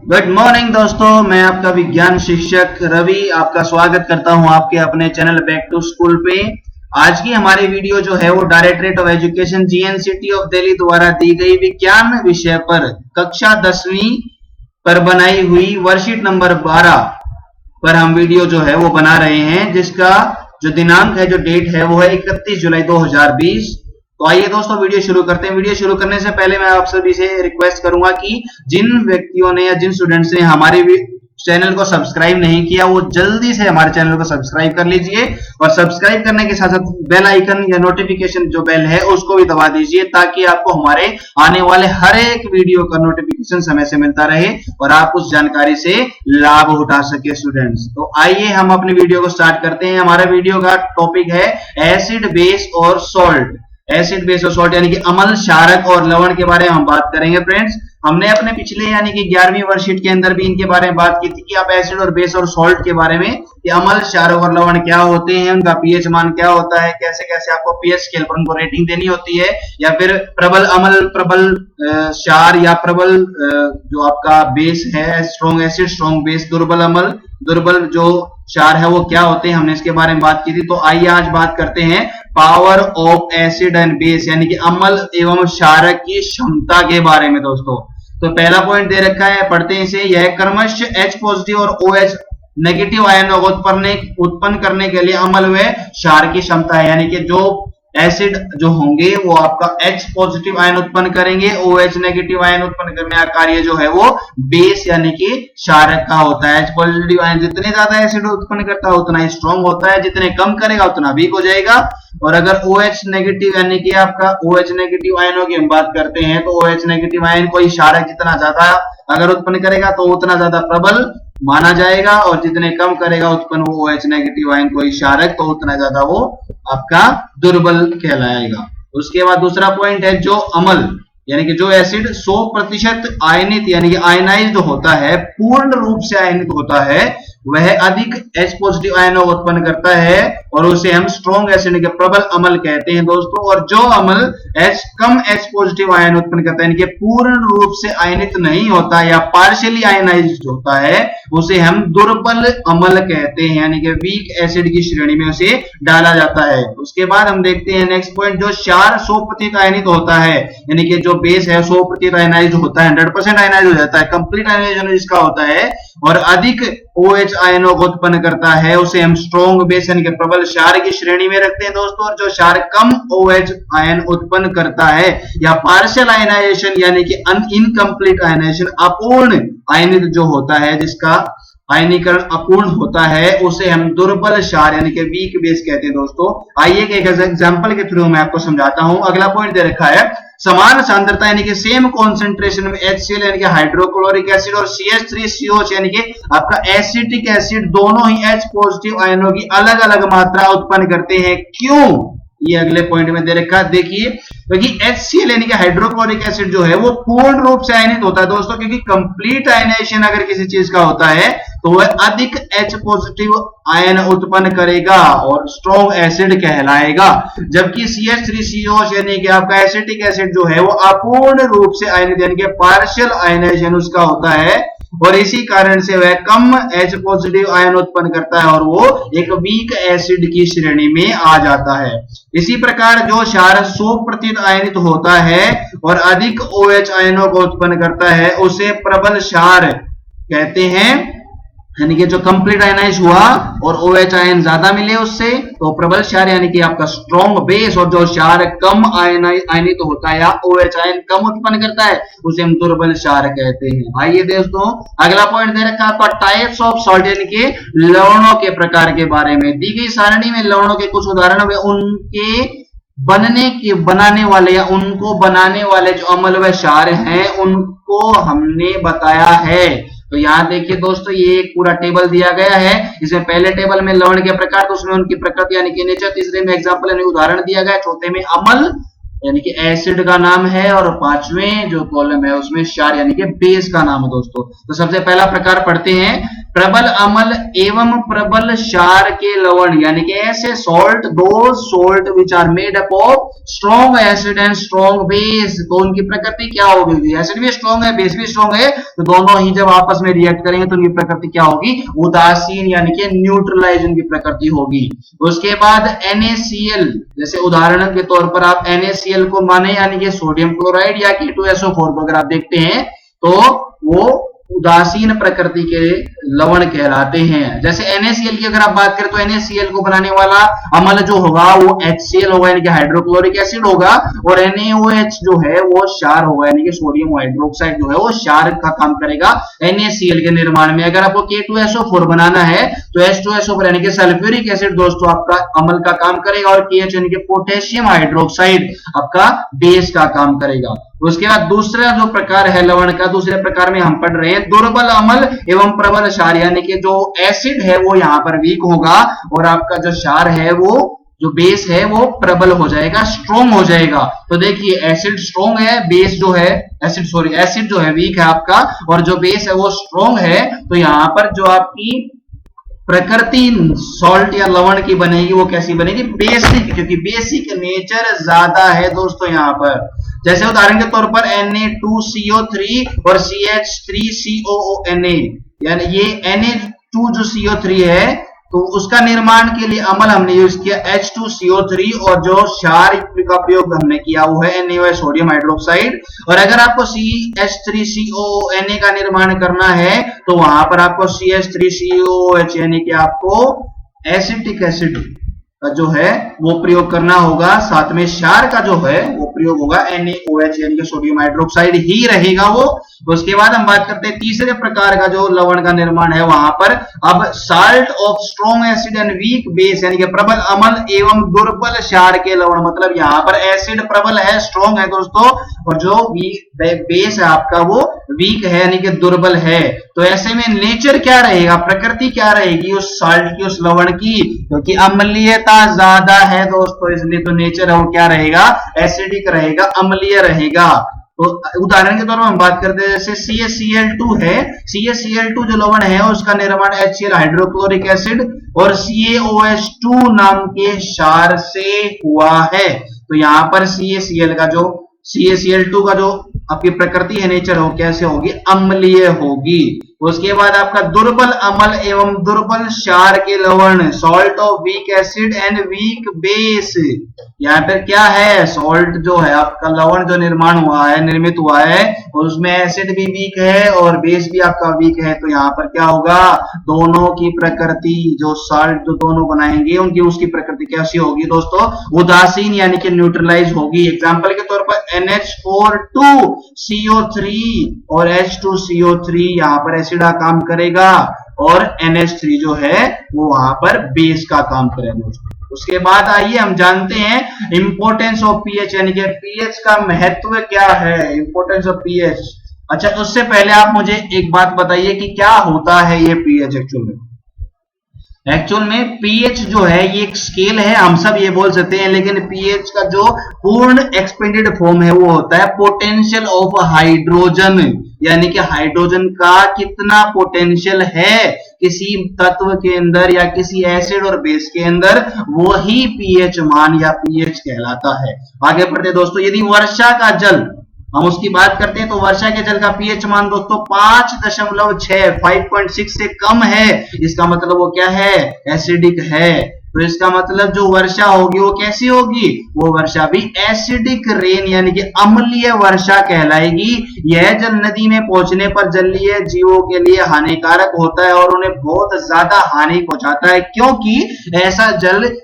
Good morning दोस्तों, मैं आपका विज्ञान शिक्षक रवि आपका स्वागत करता हूं आपके अपने चैनल बैक टू स्कूल पे। आज की हमारी वीडियो जो है वो directorate of education GNCT of Delhi द्वारा दी गई विज्ञान विषय पर कक्षा 10वीं पर बनाई हुई वर्कशीट नंबर 12 पर हम वीडियो जो है वो बना रहे हैं, जिसका जो दिनांक है, जो डेट है वो है 31 जुलाई 2020। तो आइए दोस्तों वीडियो शुरू करते हैं। वीडियो शुरू करने से पहले मैं आप सभी से रिक्वेस्ट करूंगा कि जिन व्यक्तियों ने या जिन स्टूडेंट्स ने हमारे चैनल को सब्सक्राइब नहीं किया वो जल्दी से हमारे चैनल को सब्सक्राइब कर लीजिए और सब्सक्राइब करने के साथ साथ बेल आइकन या नोटिफिकेशन जो बेल है उसको भी दबा दीजिए, ताकि आपको हमारे आने वाले हर एक वीडियो का नोटिफिकेशन समय से मिलता रहे और आप उस जानकारी से लाभ उठा सके स्टूडेंट्स। तो आइए हम अपनी वीडियो को स्टार्ट करते हैं। हमारा वीडियो का टॉपिक है एसिड, बेस और सॉल्ट। एसिड, बेस और सॉल्ट यानी कि अम्ल, क्षारक और लवण के बारे में हम बात करेंगे फ्रेंड्स। हमने अपने पिछले यानी कि 11वीं वर्कशीट के अंदर भी इनके बारे में बात की थी कि आप एसिड और बेस और सॉल्ट के बारे में, कि अम्ल, क्षारक और लवण क्या होते हैं, उनका पीएच मान क्या होता है, कैसे कैसे आपको पीएच स्केल पर उनको रेटिंग देनी होती है, या फिर प्रबल अम्ल, प्रबल क्षार या प्रबल जो आपका बेस है, स्ट्रॉन्ग एसिड, स्ट्रॉन्ग बेस, दुर्बल अम्ल, दुर्बल जो क्षार है वो क्या होते हैं, हमने इसके बारे में बात की थी। तो आइए आज बात करते हैं power of acid and base यानी कि अम्ल एवं क्षारक की क्षमता के बारे में दोस्तों। तो पहला पॉइंट दे रखा है, पढ़ते हैं इसे। यह क्रमश H पॉजिटिव और OH नेगेटिव आयनों को उत्पन्न करने के लिए अम्ल व क्षार की क्षमता है, यानी कि जो एसिड जो होंगे वो आपका H पॉजिटिव आयन उत्पन्न करेंगे, OH नेगेटिव आयन उत्पन्न करने का कार्य जो है वो बेस यानी कि क्षारक का होता है। H पॉजिटिव आयन जितने ज्यादा एसिड उत्पन्न करता है उतना ही स्ट्रॉन्ग होता है, जितने कम करेगा उतना वीक हो जाएगा। और अगर OH नेगेटिव यानी कि आपका OH नेगेटिव आयनों की हम बात करते हैं, तो OH नेगेटिव आयन कोई क्षारक जितना ज्यादा अगर उत्पन्न करेगा तो उतना ज्यादा प्रबल माना जाएगा, और जितने कम करेगा उत्पन्न वो OH नेगेटिव आयन कोई क्षारक तो उतना ज्यादा वो आपका दुर्बल कहलाएगा। उसके बाद दूसरा पॉइंट है, जो अम्ल यानी कि जो एसिड 100% आयनित यानी कि आयनाइज्ड होता है, पूर्ण रूप से आयनित होता है, वह अधिक H पॉजिटिव आयनों उत्पन्न करता है और उसे हम स्ट्रॉन्ग एसिड के प्रबल अम्ल कहते हैं दोस्तों। और जो अम्ल कम H पॉजिटिव आयन उत्पन्न करता है यानी कि पूर्ण रूप से आयनित नहीं होता या पार्शियली आयनाइज्ड होता है, उसे हम दुर्बल अम्ल कहते हैं, यानी कि वीक एसिड की श्रेणी में उसे डाला जाता है। उसके बाद हम देखते हैं नेक्स्ट पॉइंट, जो क्षार 100% आयनित होता है यानी कि जो बेस है 100% आयनाइज्ड होता है, 100% आयनाइज्ड हो जाता है, कंप्लीट आयनाइजेशन जिसका होता है, और अधिक OH आयनों को उत्पन्न करता है, उसे हम स्ट्रॉन्ग बेस यानी कि प्रबल क्षार की श्रेणी में रखते हैं दोस्तों। और जो क्षार कम OH आयन उत्पन्न करता है या पार्शियल आयनाइजेशन यानी कि इनकम्प्लीट आयनाइजेशन, अपूर्ण आयनित जो होता है, जिसका आयनीकरण अपूर्ण होता है, उसे हम दुर्बल क्षार यानी कि वीक बेस कहते हैं दोस्तों। आइए एक एग्जांपल के थ्रू मैं आपको समझाता हूं। अगला पॉइंट दे रखा है, समान सांद्रता यानी कि सेम कॉन्सेंट्रेशन में HCl यानी कि हाइड्रोक्लोरिक एसिड और CH3COH यानी कि आपका एसिटिक एसिड दोनों ही H पॉजिटिव आयनों की अलग अलग मात्रा उत्पन्न करते हैं। क्यों? ये अगले पॉइंट में दे रखा है, देखिए। क्योंकि HCl यानी कि हाइड्रोक्लोरिक एसिड जो है वो पूर्ण रूप से आयनित होता है दोस्तों, क्योंकि कंप्लीट आयनाइजेशन अगर किसी चीज का होता है तो वह अधिक H पॉजिटिव आयन उत्पन्न करेगा और स्ट्रॉन्ग एसिड कहलाएगा। जबकि CH3COH यानी कि आपका एसिटिक एसिड जो है वो अपूर्ण रूप से आयनित यानी कि पार्शियल आयनाइजेशन उसका होता है, और इसी कारण से वह कम H पॉजिटिव आयन उत्पन्न करता है और वो एक वीक एसिड की श्रेणी में आ जाता है। इसी प्रकार जो क्षार 100% आयनित होता है और अधिक OH आयनों को उत्पन्न करता है, उसे प्रबल क्षार कहते हैं, यानी कि जो कंप्लीट आयनाइज हुआ और OH आयन ज्यादा मिले उससे, तो प्रबल क्षार यानी कि आपका स्ट्रॉन्ग बेस। और जो क्षार कम आयनित होता है या OH आयन कम उत्पन्न करता है, उसे हम दुर्बल क्षार कहते हैं। आइए दोस्तों अगला पॉइंट दे रखा है आपका टाइप्स ऑफ सॉल्ट यानी कि लवणों के प्रकार के बारे में। दी गई सारणी में लवणों के कुछ उदाहरण व उनके बनाने वाले या उनको बनाने वाले जो अम्ल व क्षार हैं उनको हमने बताया है। तो यहाँ देखिए दोस्तों, ये एक पूरा टेबल दिया गया है। इसमें पहले टेबल में लवण के प्रकार, तो उसमें उनकी प्रकृति यानी कि नेचर, तीसरे में एग्जांपल यानी उदाहरण दिया गया, चौथे में अम्ल यानी कि एसिड का नाम है, और पांचवें जो कॉलम है उसमें क्षार यानी कि बेस का नाम है दोस्तों। तो सबसे पहला प्रकार पढ़ते हैं। प्रबल अम्ल एवं प्रबल क्षार के लवण, यानी कि ऐसे सॉल्ट, दो salt which are made up of strong acid and strong base, तो उनकी प्रकृति क्या होगी, एसिड भी स्ट्रॉन्ग है बेस भी स्ट्रॉन्ग है, तो दोनों ही जब आपस में रिएक्ट करेंगे तो उनकी प्रकृति क्या होगी, उदासीन यानी कि न्यूट्रलाइज उनकी प्रकृति होगी। उसके बाद NaCl, जैसे उदाहरण के तौर पर आप NaCl को माने यानी कि सोडियम क्लोराइड या K2SO4 को अगर आप देखते हैं तो वो उदासीन प्रकृति के लवण कहलाते हैं। जैसे NaCl की अगर आप बात करें तो NaCl को बनाने वाला अम्ल जो होगा वो HCl होगा यानी कि हाइड्रोक्लोरिक एसिड होगा, और NaOH जो है वो क्षार होगा यानी कि सोडियम हाइड्रोक्साइड जो है वो क्षार का काम करेगा NaCl के निर्माण में। अगर आपको K2SO4 बनाना है तो H2SO4 यानी कि सल्फ्यूरिक एसिड दोस्तों आपका अम्ल का काम करेगा, और KH यानी कि पोटेशियम हाइड्रोक्साइड आपका बेस का काम करेगा। उसके बाद दूसरा जो प्रकार है लवण का, दूसरे प्रकार में हम पढ़ रहे हैं दुर्बल अम्ल एवं प्रबल क्षार, यानी कि जो एसिड है वो यहाँ पर वीक होगा और आपका जो क्षार है वो जो बेस है वो प्रबल हो जाएगा, स्ट्रॉन्ग हो जाएगा। तो देखिए एसिड स्ट्रॉन्ग है, बेस जो है एसिड जो है वीक है आपका, और जो बेस है वो स्ट्रॉन्ग है, तो यहाँ पर जो आपकी प्रकृति सॉल्ट या लवण की बनेगी वो कैसी बनेगी, बेसिक, क्योंकि बेसिक नेचर ज्यादा है दोस्तों यहाँ पर। जैसे उदाहरण के तौर पर Na2CO3 और CH3COONA, यानी ये Na2 जो CO3 है तो उसका निर्माण के लिए अम्ल हमने यूज किया H2CO3, और जो क्षार का प्रयोग हमने किया वो है NaOH सोडियम हाइड्रोक्साइड। और अगर आपको CH3COONA का निर्माण करना है तो वहां पर आपको CH3COOH यानी कि आपको एसिटिक एसिड का जो है वो प्रयोग करना होगा, साथ में क्षार का जो है वो प्रयोग होगा NaOH यानी कि सोडियम हाइड्रोक्साइड ही रहेगा वो। उसके बाद हम बात करते हैं तीसरे प्रकार का जो लवण का निर्माण है, वहां पर अब salt of strong acid and weak base, यानी कि प्रबल अम्ल एवं दुर्बल क्षार के लवण, मतलब यहाँ पर एसिड प्रबल है, स्ट्रॉन्ग है दोस्तों, और जो बेस है आपका वो वीक है यानी कि दुर्बल है। तो ऐसे में नेचर क्या रहेगा, प्रकृति क्या रहेगी उस साल्ट की, उस लवण की, क्योंकि अम्लीयता ज्यादा है दोस्तों, इसलिए तो नेचर है वो क्या रहेगा, एसिडिक रहेगा, अम्लीय रहेगा। तो उदाहरण के तौर पर हम बात करते हैं जैसे CaCl2 है, CaCl2 जो लवण है उसका निर्माण HCl हाइड्रोक्लोरिक एसिड और CaOH2 नाम के क्षार से हुआ है। तो यहाँ पर CaCl2 का जो आपकी प्रकृति है, नेचर हो, कैसे होगी, अम्लीय होगी। उसके बाद आपका दुर्बल अम्ल एवं दुर्बल क्षार के लवण, salt of weak acid and weak base, यहाँ पर क्या है, सॉल्ट जो है आपका लवण जो निर्माण हुआ है, निर्मित हुआ है, और उसमें एसिड भी वीक है और बेस भी आपका वीक है, तो यहाँ पर क्या होगा, दोनों की प्रकृति, जो सॉल्ट जो दोनों बनाएंगे उनकी उसकी प्रकृति कैसी होगी दोस्तों, उदासीन यानी कि न्यूट्रलाइज होगी। एग्जाम्पल के तौर पर NH4CO3 और H2CO3 यहाँ पर एसिड का काम करेगा, और NH3 जो है वो वहां पर बेस का काम करेगा। उसके बाद आइए हम जानते हैं इंपोर्टेंस ऑफ पीएच, यानी कि पीएच का महत्व क्या है, इंपोर्टेंस ऑफ पीएच। अच्छा, उससे पहले आप मुझे एक बात बताइए कि क्या होता है ये पीएच एक्चुअल में पीएच जो है ये एक स्केल है, हम सब ये बोल सकते हैं, लेकिन पीएच का जो पूर्ण एक्सपेंडेड फॉर्म है वो होता है पोटेंशियल ऑफ हाइड्रोजन, यानी कि हाइड्रोजन का कितना पोटेंशियल है किसी तत्व के अंदर या किसी एसिड और बेस के अंदर, वो ही पीएच मान या पीएच कहलाता है। आगे बढ़ते दोस्तों, यदि वर्षा का जल हम उसकी बात करते हैं तो वर्षा के जल का पीएच मान दोस्तों 5.6 से कम है, इसका मतलब वो क्या है, एसिडिक है। तो इसका मतलब जो वर्षा होगी वो कैसी होगी, वो वर्षा भी एसिडिक रेन यानी कि अम्लीय वर्षा कहलाएगी। यह जल नदी में पहुंचने पर जलीय जीवों के लिए हानिकारक होता है और उन्हें बहुत ज्यादा हानि पहुंचाता है, क्योंकि ऐसा जल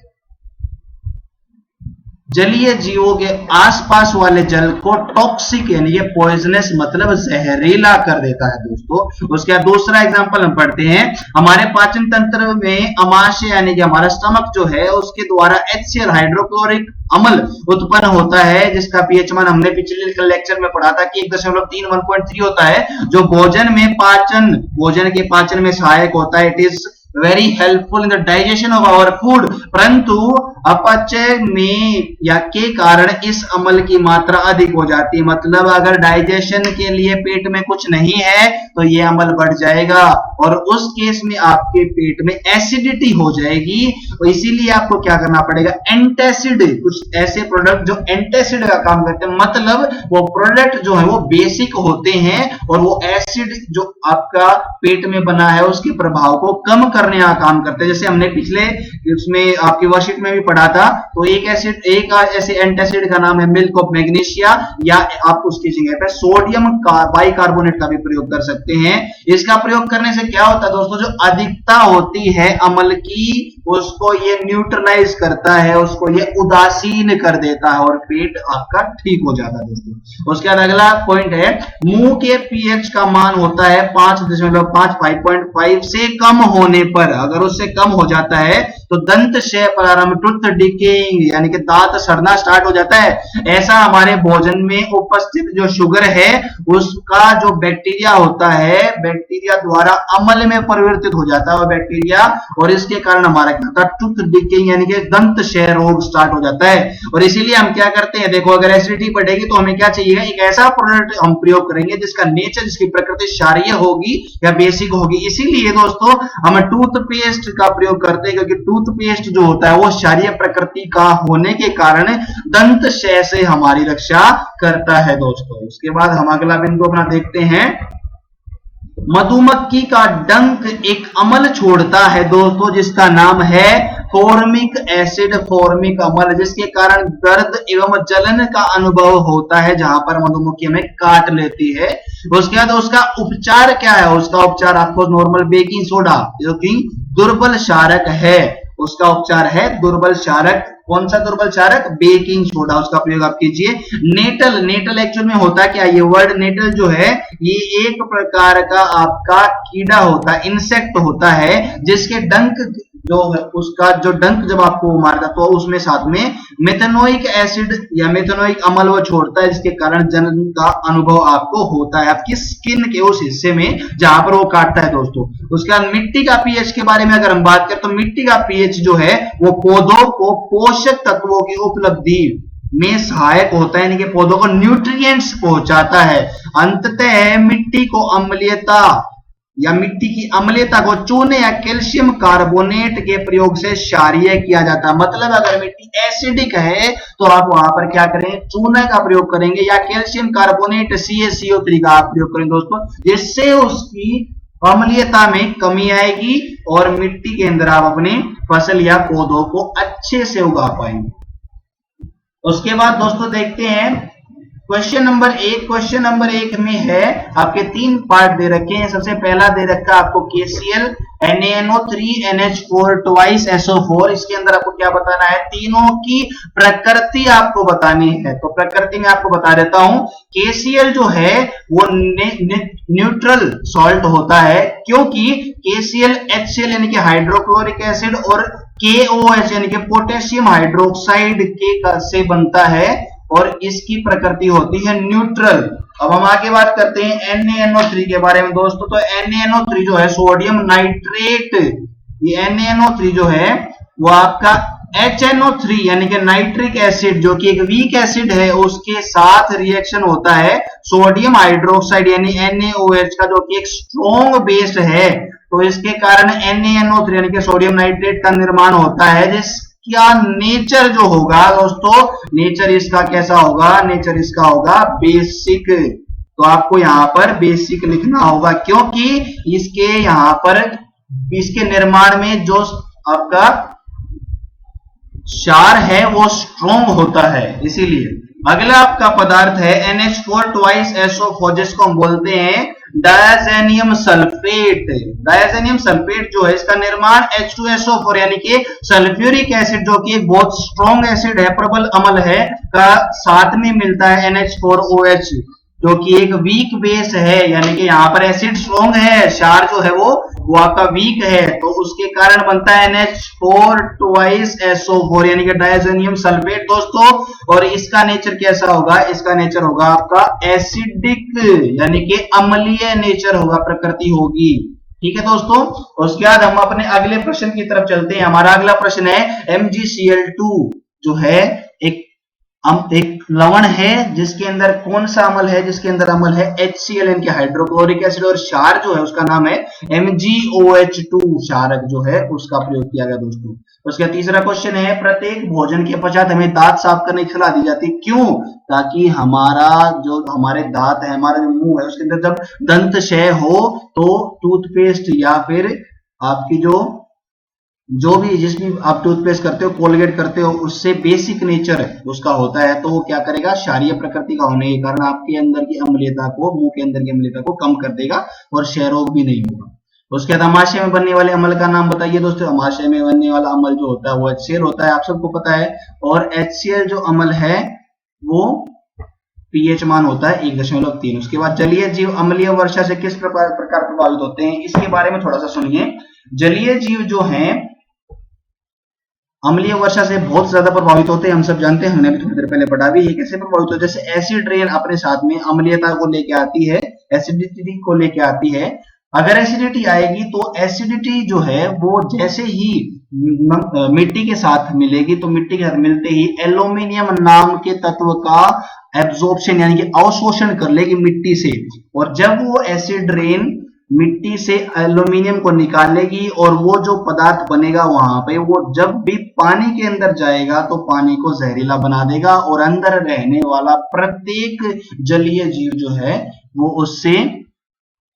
जलीय जीवों के आसपास वाले जल को टॉक्सिक यानी कि पॉइजनस मतलब जहरीला कर देता है दोस्तों। उसके बाद दूसरा एग्जांपल हम पढ़ते हैं, हमारे पाचन तंत्र में अमाशय यानी कि हमारा स्टमक जो है उसके द्वारा HCl हाइड्रोक्लोरिक अम्ल उत्पन्न होता है, जिसका पीएच मान हमने पिछले लेक्चर में पढ़ा था कि 1.3 1.3 होता है, जो भोजन के पाचन में सहायक होता है। It is very helpful in the digestion of our food, परंतु अपचय में या के कारण इस अम्ल की मात्रा अधिक हो जाती है। मतलब अगर डाइजेशन के लिए पेट में कुछ नहीं है तो ये अम्ल बढ़ जाएगा और उस केस में आपके पेट में एसिडिटी हो जाएगी। तो इसीलिए आपको क्या करना पड़ेगा, एंटासिड, कुछ ऐसे प्रोडक्ट जो एंटासिड का काम करते हैं, मतलब वो प्रोडक्ट जो है वो बेसिक होते हैं और वो एसिड जो आपका पेट में बना है उसके प्रभाव को कम करने का काम करते हैं। जैसे हमने पिछले उसमें आपकी वर्कशीट में भी पढ़ा था, तो एक ऐसे एंटासिड का नाम है मिल्क ऑफ मैग्नीशिया, या आप उसकी जगह पे सोडियम बाइकार्बोनेट का भी प्रयोग कर सकते हैं। इसका प्रयोग करने से क्या होता है दोस्तों, जो अधिकता होती है अम्ल की उसको ये न्यूट्रलाइज करता है, उसको ये उदासीन कर देता है और पेट आपका ठीक हो जाता है दोस्तों। उसके बाद अगला पॉइंट है, मुंह के पीएच का मान होता है 5.5 से कम होने पर, अगर उससे कम हो जाता है तो दंत क्षय प्रारंभ, टूथ डिकेइंग यानी कि दांत सड़ना स्टार्ट हो जाता है। ऐसा हमारे भोजन में उपस्थित जो शुगर है उसका जो बैक्टीरिया होता है, बैक्टीरिया द्वारा अम्ल में परिवर्तित हो जाता है बैक्टीरिया, और इसके कारण हमारा क्या होता है, टूथ डिकेइंग यानी कि दंत क्षय रोग स्टार्ट हो जाता है। और इसीलिए हम क्या करते हैं, देखो अगर एसिडिटी बढ़ेगी तो हमें क्या चाहिए, एक ऐसा प्रोडक्ट हम प्रयोग करेंगे जिसका नेचर, जिसकी प्रकृति क्षारीय होगी या बेसिक होगी। इसीलिए दोस्तों हम टूथपेस्ट का प्रयोग करते हैं, क्योंकि टूथपेस्ट जो होता है वो क्षारीय प्रकृति का होने के कारण दंत क्षय से हमारी रक्षा करता है दोस्तों। उसके बाद हम अगला बिंदु अपना देखते हैं, मधुमक्खी का डंक एक अम्ल छोड़ता है दोस्तों जिसका नाम है फॉर्मिक एसिड, फॉर्मिक अम्ल, जिसके कारण दर्द एवं जलन का अनुभव होता है जहां पर मधुमक्खी हमें काट लेती है। उसके बाद उसका उपचार क्या है, उसका उपचार आपको नॉर्मल बेकिंग सोडा जो कि दुर्बल क्षारक है, उसका उपचार है दुर्बल क्षारक। कौन सा दुर्बल क्षारक, बेकिंग सोडा, उसका प्रयोग आप कीजिए। नेटल, नेटल एक्चुअल में होता क्या, ये वर्ड नेटल जो है ये एक प्रकार का आपका कीड़ा होता है, इंसेक्ट होता है, जिसके डंक जो है उसका जो डंक जब आपको मारता तो उसमें साथ में मेथनोइक एसिड या मेथनोइक अम्ल वो छोड़ता है, जिसके कारण जलन का अनुभव आपको होता है आपकी स्किन के उस हिस्से में जहां पर वो काटता है दोस्तों। उसके बाद मिट्टी का पीएच के बारे में अगर हम बात करें तो मिट्टी का पीएच जो है वो पौधों को पोषक तत्वों की उपलब्धि में सहायक होता है, यानी कि पौधों को न्यूट्रिएंट्स पहुंचाता है। अंततः मिट्टी को अम्लीयता या मिट्टी की अम्लीयता को चूने या कैल्शियम कार्बोनेट के प्रयोग से क्षारीय किया जाता है। मतलब अगर मिट्टी एसिडिक है तो आप वहां पर क्या करें, चूना का प्रयोग करेंगे या कैल्शियम कार्बोनेट CaCO3 का आप प्रयोग करेंगे दोस्तों, जिससे उसकी अम्लीयता में कमी आएगी और मिट्टी के अंदर आप अपने फसल या पौधों को अच्छे से उगा पाएंगे। उसके बाद दोस्तों देखते हैं क्वेश्चन नंबर एक में है आपके 3 पार्ट दे रखे हैं। सबसे पहला दे रखा आपको KCl NaNO3 NH4 twice SO4। इसके अंदर आपको क्या बताना है, तीनों की प्रकृति आपको बतानी है। तो प्रकृति में आपको बता देता हूं, KCl जो है वो न्यूट्रल सॉल्ट होता है, क्योंकि KCl HCl यानी कि हाइड्रोक्लोरिक एसिड और KOH यानी कि पोटेशियम हाइड्रोक्साइड के से बनता है और इसकी प्रकृति होती है न्यूट्रल। अब हम आगे बात करते हैं NaNO3 के बारे में दोस्तों। तो NaNO3 जो है सोडियम नाइट्रेट, ये NaNO3 जो है वो आपका HNO3 यानी कि नाइट्रिक एसिड जो कि एक वीक एसिड है उसके साथ रिएक्शन होता है सोडियम हाइड्रोक्साइड यानी NaOH का, जो कि एक स्ट्रॉन्ग बेस है। तो इसके कारण NaNO3 यानी कि सोडियम नाइट्रेट का निर्माण होता है, जिसका नेचर जो होगा दोस्तों, नेचर इसका कैसा होगा, नेचर इसका होगा बेसिक। तो आपको यहां पर बेसिक लिखना होगा, क्योंकि इसके यहां पर इसके निर्माण में जो आपका क्षार है वो स्ट्रॉन्ग होता है, इसीलिए। अगला आपका पदार्थ है NH4 ट्वाइस SO4, जिसको हम बोलते हैं डायजेनियम सल्फेट। डायजेनियम सल्फेट जो है इसका निर्माण H2SO4 यानी कि सल्फ्यूरिक एसिड जो कि एक बहुत स्ट्रॉन्ग एसिड है, प्रबल अम्ल है, का साथ में मिलता है NH4OH जो कि एक वीक बेस है, यानी कि यहाँ पर एसिड स्ट्रॉन्ग है, क्षार जो है वो आपका वीक है, तो उसके कारण बनता है NH4 ट्वाइस SO4 यानी कि डायजेनियम सल्फेट दोस्तों। और इसका नेचर कैसा होगा, इसका नेचर होगा आपका एसिडिक यानी कि अम्लीय नेचर होगा, प्रकृति होगी। ठीक है दोस्तों, उसके बाद हम अपने अगले प्रश्न की तरफ चलते हैं। हमारा अगला प्रश्न है MgCl2 जो है एक लवण है जिसके अंदर कौन सा अम्ल है, जिसके अंदर अम्ल है HCl यानी कि हाइड्रोक्लोरिक एसिड, और क्षार जो है उसका नाम है MgOH2 क्षारक जो है उसका प्रयोग किया गया दोस्तों। उसका तीसरा क्वेश्चन है प्रत्येक भोजन के पश्चात हमें दांत साफ करने की सलाह दी जाती है, क्यों? ताकि हमारे दांत है, हमारा जो मुंह है उसके अंदर जब दंत क्षय हो तो टूथपेस्ट या फिर आपकी जो भी जिस भी आप टूथपेस्ट करते हो, कोलगेट करते हो, उससे बेसिक नेचर उसका होता है, तो वो क्या करेगा, क्षारीय प्रकृति का होने के कारण आपके अंदर की अम्लीयता को, मुंह के अंदर की अम्लीयता को कम कर देगा और क्षय रोग भी नहीं होगा। उसके बाद अमाशय में बनने वाले अम्ल का नाम बताइए दोस्तों। अमाशय में बनने वाला अम्ल जो होता है वो HCl होता है, आप सबको पता है। और HCl जो अम्ल है वो pH मान होता है 1.3। उसके बाद जलीय जीव अम्लीय वर्षा से किस प्रकार प्रभावित होते हैं, इसके बारे में थोड़ा सा सुनिए। जलीय जीव जो हैं अम्लीय वर्षा से बहुत ज्यादा प्रभावित होते हैं, हम सब जानते हैं, हमने भी थोड़ी देर पहले पढ़ा भी। ये कैसे प्रभावित होते हैं? जैसे एसिड रेन अपने साथ में अम्लीयता को लेके आती है, एसिडिटी को लेके आती है। अगर एसिडिटी आएगी तो एसिडिटी जो है वो जैसे ही मिट्टी के साथ मिलेगी तो मिट्टी के साथ मिलते ही एल्यूमिनियम नाम के तत्व का एब्जॉर्प्शन यानी कि अवशोषण कर लेगी मिट्टी से, और जब वो एसिड रेन मिट्टी से एल्यूमिनियम को निकालेगी और वो जो पदार्थ बनेगा वहां पे, वो जब भी पानी के अंदर जाएगा तो पानी को जहरीला बना देगा और अंदर रहने वाला प्रत्येक जलीय जीव जो है वो उससे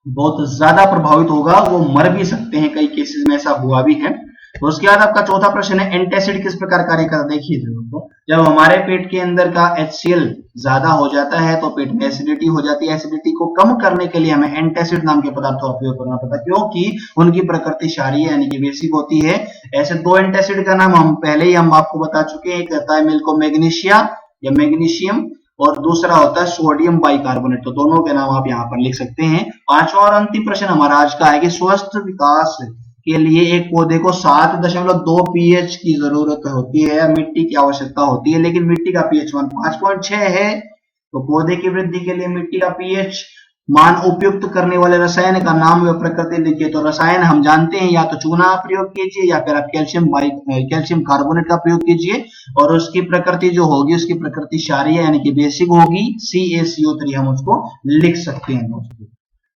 बहुत ज्यादा प्रभावित होगा, वो मर भी सकते हैं, कई केसेस में ऐसा हुआ भी है। तो उसके बाद आपका चौथा प्रश्न है एंटासिड किस प्रकार कार्य करता है। देखिए दोस्तों, जब हमारे पेट के अंदर का HCl ज्यादा हो जाता है तो पेट में एसिडिटी हो जाती है। एसिडिटी को कम करने के लिए हमें एंटासिड नाम के पदार्थ का उपयोग करना पड़ता है, क्योंकि उनकी प्रकृति क्षारीय यानी कि बेसिक होती है। ऐसे दो एंटासिड का नाम हम पहले ही आपको बता चुके हैं, एक कहता है मिल्को मैग्नीशिया या मैग्नीशियम, और दूसरा होता है सोडियम बाइकार्बोनेट। तो दोनों के नाम आप यहाँ पर लिख सकते हैं। पांचवा और अंतिम प्रश्न हमारा आज का है कि स्वस्थ विकास के लिए एक पौधे को 7.2 pH की जरूरत होती है, मिट्टी की आवश्यकता होती है, लेकिन मिट्टी का pH मान 5.6 है। तो पौधे की वृद्धि के लिए मिट्टी का pH मान उपयुक्त करने वाले रसायन का नाम व प्रकृति लिखिए। तो रसायन हम जानते हैं, या तो चूना प्रयोग कीजिए या फिर आप कैल्शियम कार्बोनेट का प्रयोग कीजिए, और उसकी प्रकृति जो होगी उसकी प्रकृति क्षारीय यानी कि बेसिक होगी, CaCO3 हम उसको लिख सकते हैं दोस्तों।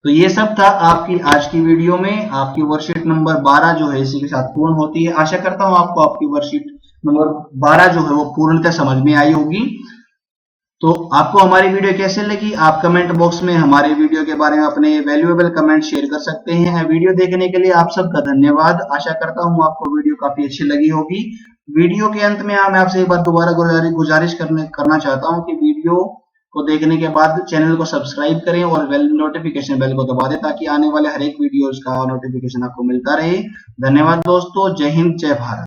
तो ये सब था आपकी आज की वीडियो में। आपकी वर्कशीट नंबर 12 जो है इसी के साथ पूर्ण होती है। आशा करता हूं आपको आपकी वर्कशीट नंबर 12 जो है वो पूर्णतः समझ में आई होगी। तो आपको हमारी वीडियो कैसे लगी, आप कमेंट बॉक्स में हमारे वीडियो के बारे में अपने वैल्यूएबल कमेंट शेयर कर सकते हैं। वीडियो देखने के लिए आप सबका धन्यवाद। आशा करता हूं आपको वीडियो काफी अच्छी लगी होगी। वीडियो के अंत में मैं आपसे एक बार दोबारा गुजारिश करना चाहता हूं कि वीडियो को देखने के बाद चैनल को सब्सक्राइब करें और नोटिफिकेशन बेल को दबा दें, ताकि आने वाले हर एक वीडियो का नोटिफिकेशन आपको मिलता रहे। धन्यवाद दोस्तों, जय हिंद, जय भारत।